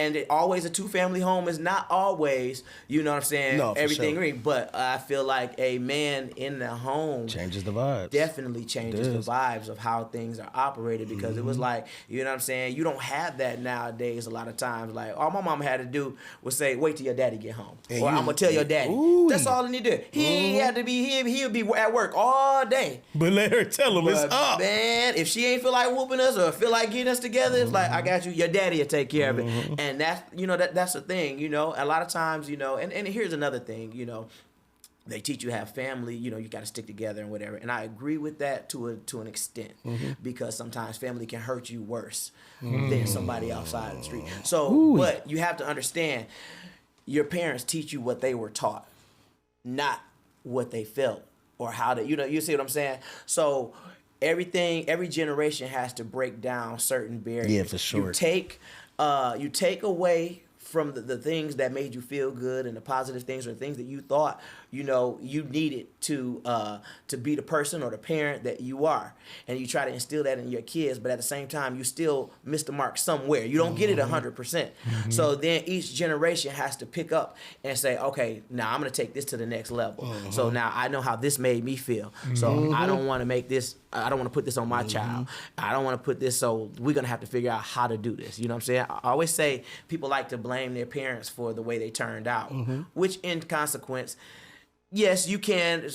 And always a 2-family home is not always, you know what I'm saying, No, for everything sure. green. But I feel like a man in the home Changes the vibes. definitely changes the vibes of how things are operated, because it was like, you know what I'm saying, you don't have that nowadays a lot of times. Like, all my mama had to do was say, wait till your daddy get home. And or I'm going to tell your daddy. That's all he need to do. He ain't had to be, he'll be at work all day. But let her tell him it's But up. man, if she ain't feel like whooping us or feel like getting us together, it's like, I got you. Your daddy will take care of it. And that's, you know, that's the thing, you know. A lot of times, you know, and here's another thing, you know. They teach you to have family, you know, you got to stick together and whatever. And I agree with that to an extent, because sometimes family can hurt you worse than somebody outside the street. So, but you have to understand, your parents teach you what they were taught, not what they felt or how they, you know, you see what I'm saying? So every generation has to break down certain barriers. Yeah, for sure. You take away from the things that made you feel good and the positive things or things that you thought, you know, you needed to be the person or the parent that you are. And you try to instill that in your kids, but at the same time, you still miss the mark somewhere. You don't get it 100%. So then each generation has to pick up and say, okay, now I'm going to take this to the next level. So now I know how this made me feel. So I don't want to make this, I don't want to put this on my child. I don't want to put this, so we're going to have to figure out how to do this. You know what I'm saying? I always say people like to blame their parents for the way they turned out, which in consequence, yes, you can.